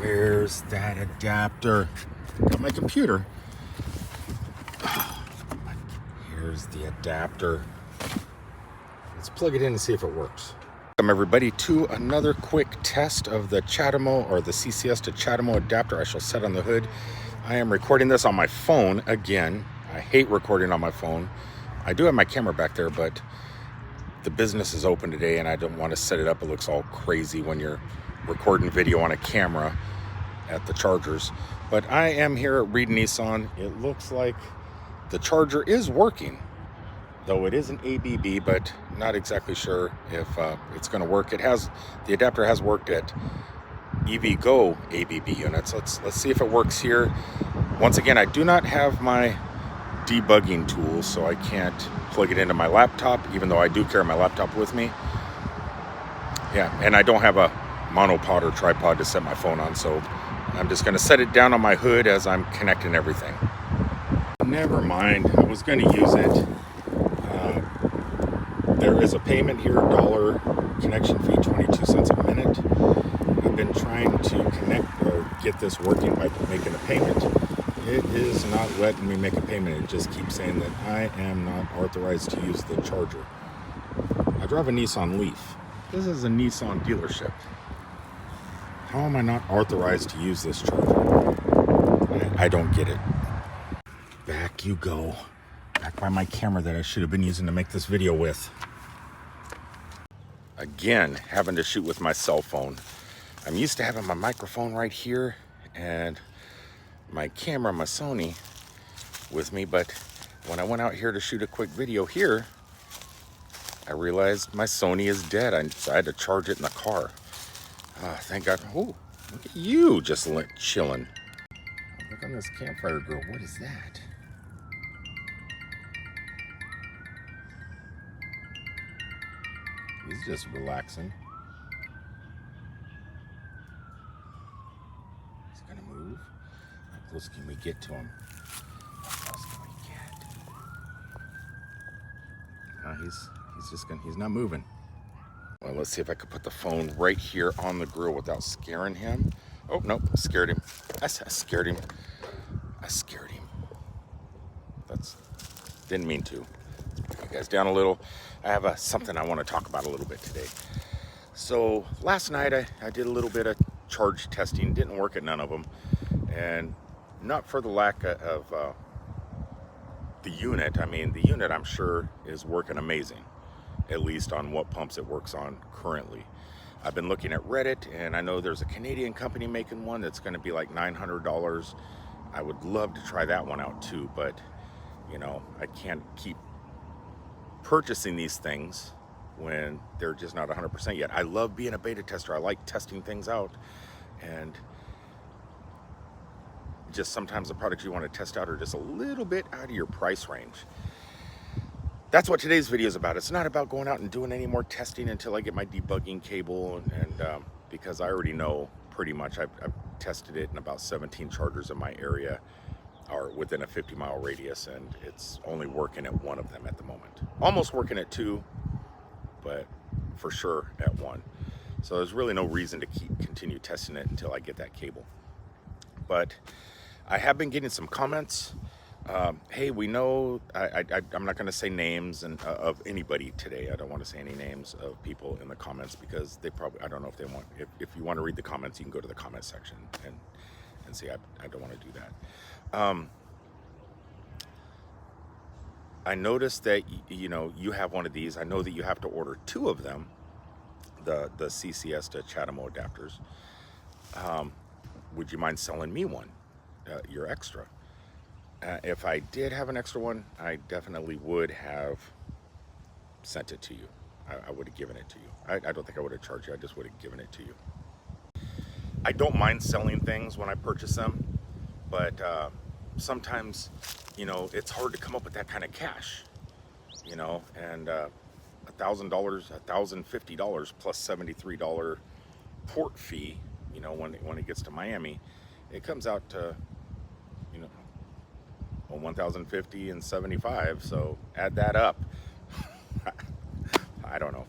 Where's that adapter? Got my computer. Here's the adapter. Let's plug it in and see if it works. Welcome everybody to another quick test of the chademo or the CCS to chademo adapter I shall set on the hood. I am recording this on my phone again. I hate recording on my phone. I do have my camera back there, but the business is open today and I don't want to set it up. It looks all crazy when you're recording video on a camera at the chargers. But I am here at Reed Nissan. It looks like the charger is working, though it is an ABB, but not exactly sure if it's going to work. The adapter has worked at EVgo ABB units. Let's see if it works here. Once again, I do not have my debugging tools, so I can't plug it into my laptop, even though I do carry my laptop with me. Yeah, and I don't have a monopod or tripod to set my phone on, so I'm just going to set it down on my hood as I'm connecting everything. Never mind, I was going to use it. There is a payment here, dollar connection fee, 22 cents a minute. I've been trying to connect or get this working by making a payment. It is not letting me make a payment. It just keeps saying that I am not authorized to use the charger. I drive a Nissan Leaf. This is a Nissan dealership. How am I not authorized to use this charger? I don't get it. Back you go. Back by my camera that I should have been using to make this video with. Again, having to shoot with my cell phone. I'm used to having my microphone right here and my camera, my Sony, with me, but when I went out here to shoot a quick video here, I realized my Sony is dead. I had to charge it in the car. Thank God. Oh, look at you just chilling. Look on this campfire grill. What is that? He's just relaxing. He's gonna move. How close can we get to him? How close can we get? He's not moving. Well, let's see if I could put the phone right here on the grill without scaring him. Oh, nope, scared him. I scared him. Didn't mean to. Let's put you guys down a little. I have something I want to talk about a little bit today. So last night I did a little bit of charge testing. Didn't work at none of them. And not for the lack of the unit. I mean, the unit I'm sure is working amazing, at least on what pumps it works on currently. I've been looking at Reddit, and I know there's a Canadian company making one that's going to be like $900. I would love to try that one out too, but you know, I can't keep purchasing these things when they're just not 100% yet. I love being a beta tester. I like testing things out, and just sometimes the products you want to test out are just a little bit out of your price range. That's what today's video is about. It's not about going out and doing any more testing until I get my debugging cable, and because I already know pretty much. I've tested it in about 17 chargers in my area, or within a 50-mile radius, and it's only working at one of them at the moment. Almost working at two, but for sure at one. So there's really no reason to continue testing it until I get that cable. But I have been getting some comments. Hey, we know, I'm not going to say names of anybody today. I don't want to say any names of people in the comments, because they probably, I don't know if they want, if you want to read the comments, you can go to the comment section and see. I don't want to do that. I noticed that, you know, you have one of these. I know that you have to order two of them, the CCS to chademo adapters. Would you mind selling me one, your extra? If I did have an extra one, I definitely would have sent it to you. I would have given it to you. I don't think I would have charged you. I just would have given it to you. I don't mind selling things when I purchase them, but sometimes, you know, it's hard to come up with that kind of cash, you know, and $1,000, $1,050 plus $73 port fee, you know, when it gets to Miami, it comes out to, you know, well, 1,050 and 75. So add that up. I don't know.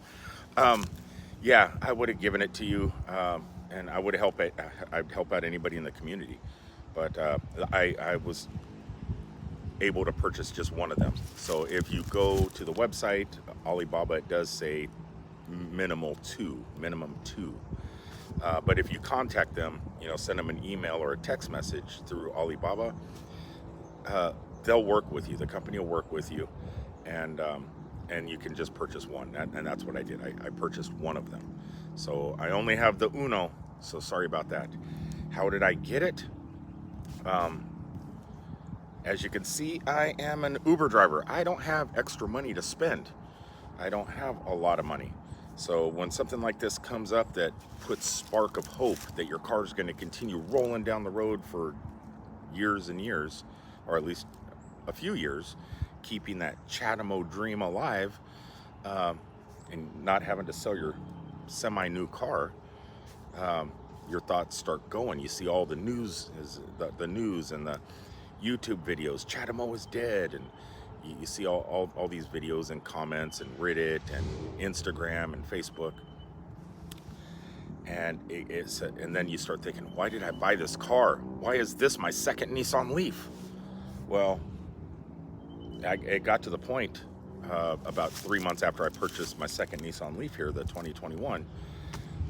Yeah, I would have given it to you. and I'd help out anybody in the community. But I was able to purchase just one of them. So if you go to the website, Alibaba, it does say minimum two. But if you contact them, send them an email or a text message through Alibaba, they'll work with you. The company will work with you, and you can just purchase one. And that's what I did. I purchased one of them. So I only have the Uno. So sorry about that. How did I get it? As you can see, I am an Uber driver. I don't have extra money to spend. I don't have a lot of money. So when something like this comes up that puts spark of hope that your car is going to continue rolling down the road for years and years, or at least a few years, keeping that chademo dream alive, and not having to sell your semi-new car, your thoughts start going. You see all the news, the news and the YouTube videos, chademo is dead, and you see all these videos and comments and Reddit and Instagram and Facebook, and and then you start thinking, why did I buy this car? Why is this my second Nissan Leaf? Well, it got to the point about 3 months after I purchased my second Nissan Leaf here, the 2021,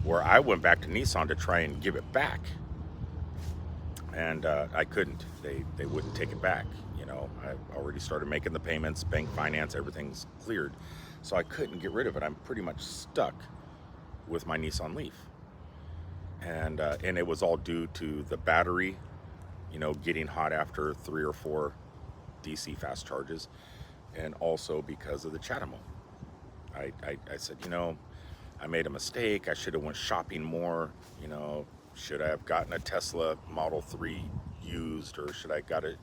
where I went back to Nissan to try and give it back, and I couldn't. They wouldn't take it back. I already started making the payments, bank finance, everything's cleared, so I couldn't get rid of it. I'm pretty much stuck with my Nissan Leaf, and it was all due to the battery, getting hot after 3 or 4 DC fast charges, and also because of the chademo. I said, I made a mistake. I should have went shopping more. Should I have gotten a Tesla Model 3 used, or should I got a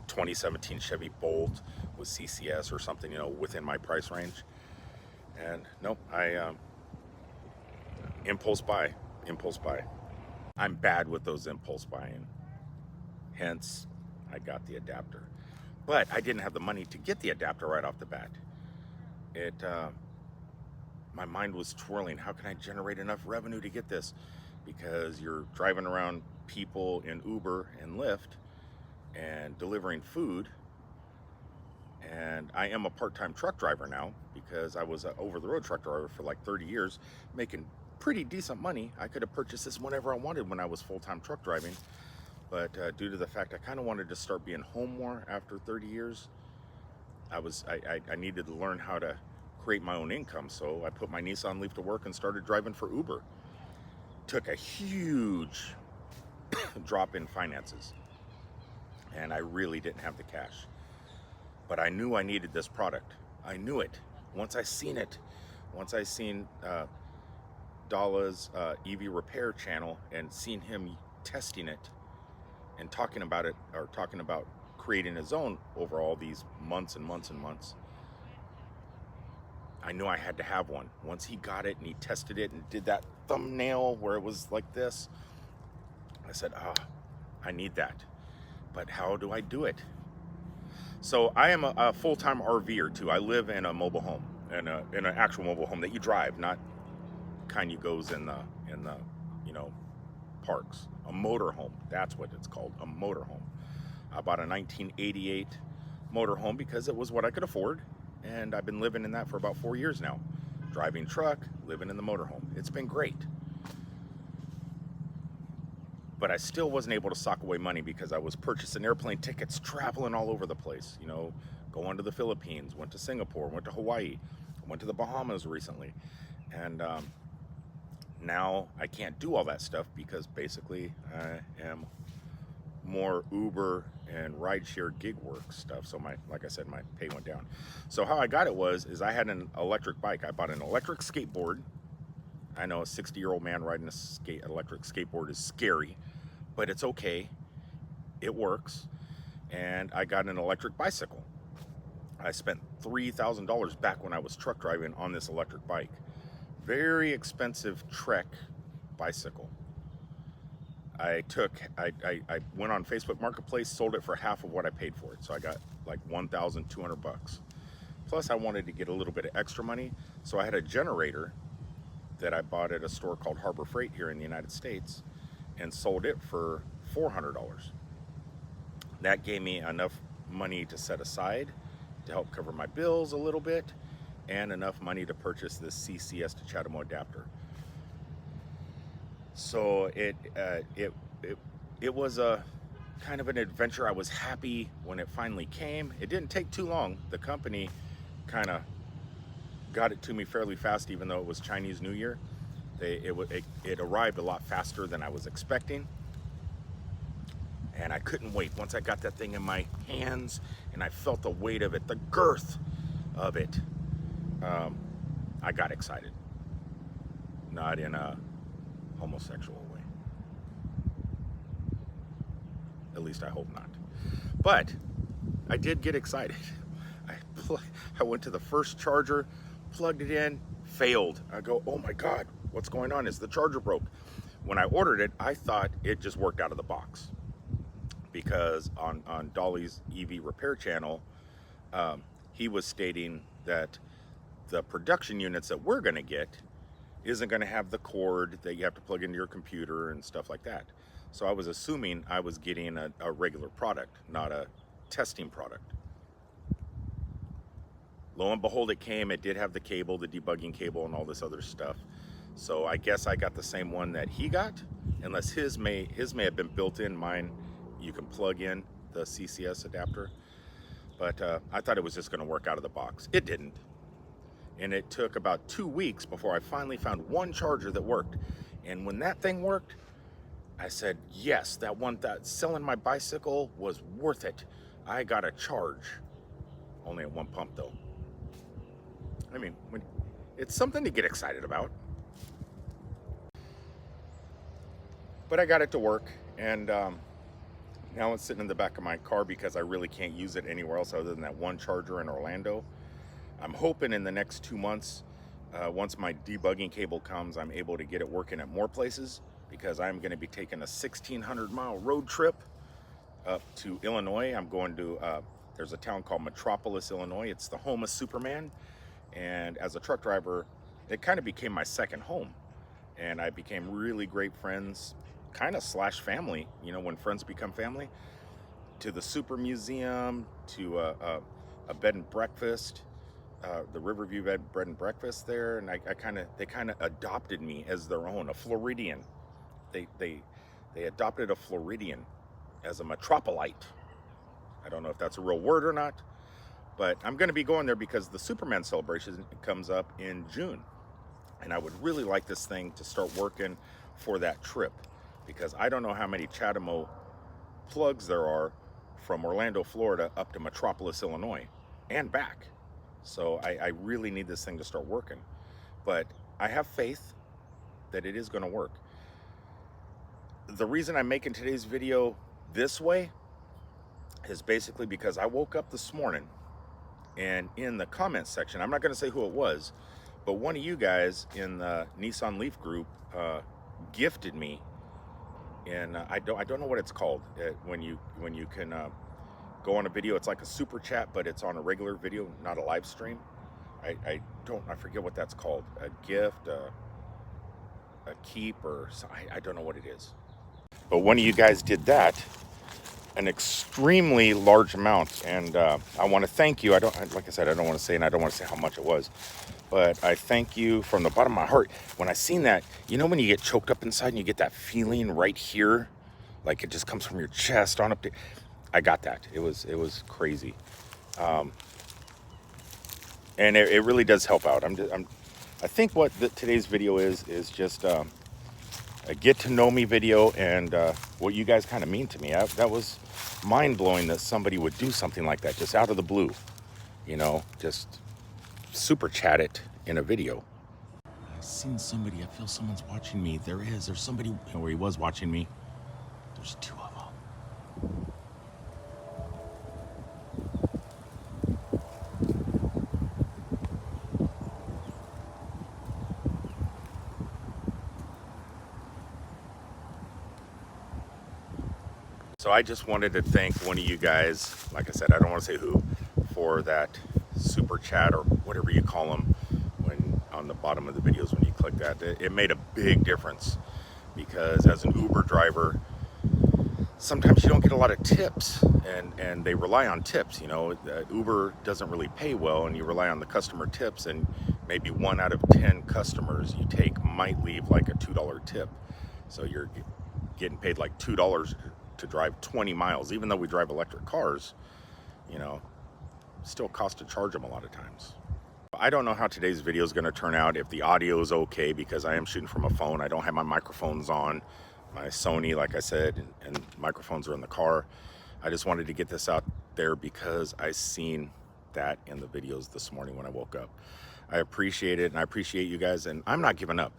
2017 Chevy Bolt with CCS or something, within my price range? And nope, I impulse buy. I'm bad with those impulse buying. Hence, I got the adapter. But I didn't have the money to get the adapter right off the bat. My mind was twirling. How can I generate enough revenue to get this? Because you're driving around people in Uber and Lyft and delivering food. And I am a part-time truck driver now, because I was an over-the-road truck driver for like 30 years, making pretty decent money. I could have purchased this whenever I wanted when I was full-time truck driving. But due to the fact I kind of wanted to start being home more after 30 years, I needed to learn how to create my own income. So I put my Nissan Leaf to work and started driving for Uber. Took a huge drop in finances, and I really didn't have the cash. But I knew I needed this product. I knew it. Once I seen Dala's EV repair channel and seen him testing it and talking about creating his own over all these months and months and months, I knew I had to have one. Once he got it and he tested it and did that thumbnail where it was like this, I said, I need that. But how do I do it? So I am a full-time RVer too. I live in a mobile home, in an actual mobile home that you drive, not kind you goes in the parks. A motor home, that's what it's called, a motor home. I bought a 1988 motor home because it was what I could afford. And I've been living in that for about 4 years now. Driving truck, living in the motorhome. It's been great. But I still wasn't able to sock away money because I was purchasing airplane tickets, traveling all over the place. Going to the Philippines, went to Singapore, went to Hawaii, went to the Bahamas recently. And now I can't do all that stuff because basically I am more Uber and rideshare gig work stuff. So like I said, my pay went down. So how I got it is I had an electric bike. I bought an electric skateboard. I know a 60-year-old man riding an electric skateboard is scary, but it's okay. It works. And I got an electric bicycle. I spent $3,000 back when I was truck driving on this electric bike. Very expensive Trek bicycle. I went on Facebook Marketplace, sold it for half of what I paid for it. So I got like $1,200. Plus I wanted to get a little bit of extra money. So I had a generator that I bought at a store called Harbor Freight here in the United States and sold it for $400. That gave me enough money to set aside to help cover my bills a little bit, and enough money to purchase this CCS to chademo adapter. So it was a kind of an adventure. I was happy when it finally came. It didn't take too long. The company kind of got it to me fairly fast, even though it was Chinese New Year. It arrived a lot faster than I was expecting, and I couldn't wait. Once I got that thing in my hands and I felt the weight of it, the girth of it, I got excited. Not in a homosexual way. At least I hope not. But I did get excited. I went to the first charger, plugged it in, failed. I go, oh my God, what's going on? Is the charger broke? When I ordered it, I thought it just worked out of the box, because on Dolly's EV repair channel, he was stating that the production units that we're gonna get isn't gonna have the cord that you have to plug into your computer and stuff like that. So I was assuming I was getting a regular product, not a testing product. Lo and behold, it came. It did have the cable, the debugging cable, and all this other stuff. So I guess I got the same one that he got, unless his may have been built in. Mine, you can plug in the CCS adapter. But I thought it was just gonna work out of the box. It didn't. And it took about 2 weeks before I finally found one charger that worked. And when that thing worked, I said, yes, that selling my bicycle was worth it. I got a charge. Only at one pump though. I mean, it's something to get excited about. But I got it to work, and now it's sitting in the back of my car because I really can't use it anywhere else other than that one charger in Orlando. I'm hoping in the next 2 months, once my debugging cable comes, I'm able to get it working at more places, because I'm going to be taking a 1,600-mile road trip up to Illinois. I'm going to, there's a town called Metropolis, Illinois. It's the home of Superman. And as a truck driver, it kind of became my second home. And I became really great friends, kind of / family, you know, when friends become family, to the Super Museum, to a bed and breakfast, the Riverview bed and breakfast there. And they kind of adopted me as their own, a Floridian. They adopted a Floridian as a metropolite. I don't know if that's a real word or not, but I'm going to be going there because the Superman celebration comes up in June. And I would really like this thing to start working for that trip, because I don't know how many chademo plugs there are from Orlando, Florida up to Metropolis, Illinois and back. So I really need this thing to start working. But I have faith that it is going to work. The reason I'm making today's video this way is basically because I woke up this morning, and in the comments section, I'm not going to say who it was, but one of you guys in the Nissan Leaf group gifted me, and I don't know what it's called, when you can go on a video. It's like a super chat, but it's on a regular video, not a live stream. I forget what that's called. A gift, a keep, or I don't know what it is. But one of you guys did that, an extremely large amount, and I want to thank you. Like I said, I don't want to say, and I don't want to say how much it was, but I thank you from the bottom of my heart. When I seen that, you know, when you get choked up inside and you get that feeling right here, like it just comes from your chest on up to, I got that. It was crazy, and it really does help out. I think what today's video is just a get to know me video, and what you guys kind of mean to me. That was mind blowing that somebody would do something like that just out of the blue, you know, just super chat it in a video. I've seen somebody. I feel someone's watching me. There's somebody, or he was watching me. There's two of them. So I just wanted to thank one of you guys, like I said, I don't want to say who, for that super chat or whatever you call them when on the bottom of the videos when you click that. It made a big difference, because as an Uber driver, sometimes you don't get a lot of tips, and they rely on tips. You know, Uber doesn't really pay well, and you rely on the customer tips, and maybe 1 out of 10 customers you take might leave like a $2 tip. So you're getting paid like $2 to drive 20 miles. Even though we drive electric cars, you know, still costs to charge them a lot of times. I don't know how today's video is going to turn out, if the audio is okay, because I am shooting from a phone. I don't have my microphones on. My Sony, like I said, and microphones are in the car. I just wanted to get this out there because I seen that in the videos this morning when I woke up. I appreciate it, and I appreciate you guys, and I'm not giving up.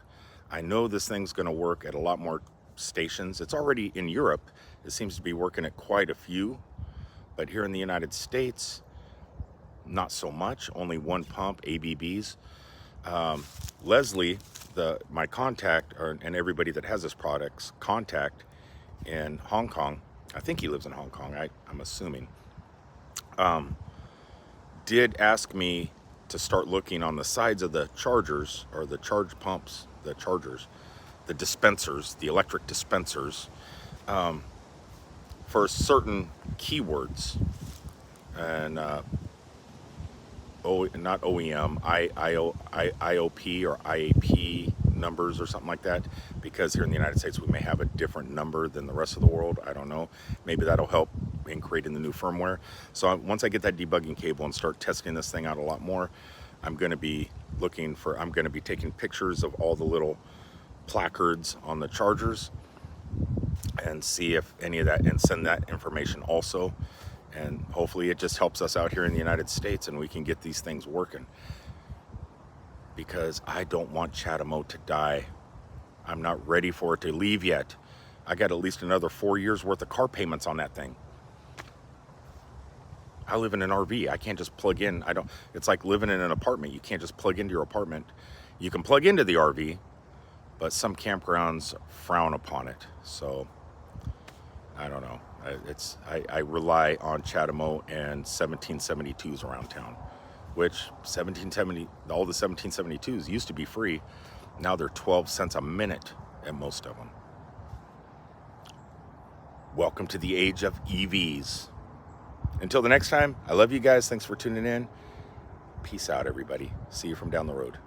I know this thing's going to work at a lot more stations. It's already in Europe. It seems to be working at quite a few, but here in the United States, not so much. Only one pump, ABBs. Leslie, my contact, and everybody that has this product's contact in Hong Kong, I think he lives in Hong Kong, I'm assuming, did ask me to start looking on the sides of the chargers, or the charge pumps, the chargers, the dispensers, the electric dispensers, for certain keywords. And not OEM, IOP or IAP numbers or something like that, because here in the United States we may have a different number than the rest of the world. I don't know. Maybe that'll help in creating the new firmware. So once I get that debugging cable and start testing this thing out a lot more, I'm going to be taking pictures of all the little placards on the chargers and see if any of that, and send that information also. And hopefully it just helps us out here in the United States, and we can get these things working, because I don't want Chademo to die. I'm not ready for it to leave yet. I got at least another 4 years worth of car payments on that thing. I live in an RV. I can't just plug in. It's like living in an apartment. You can't just plug into your apartment. You can plug into the RV, but some campgrounds frown upon it. So I don't know. I rely on Chademo and 1772s around town, which all the 1772s used to be free. Now they're 12 cents a minute at most of them. Welcome to the age of EVs. Until the next time, I love you guys. Thanks for tuning in. Peace out, everybody. See you from down the road.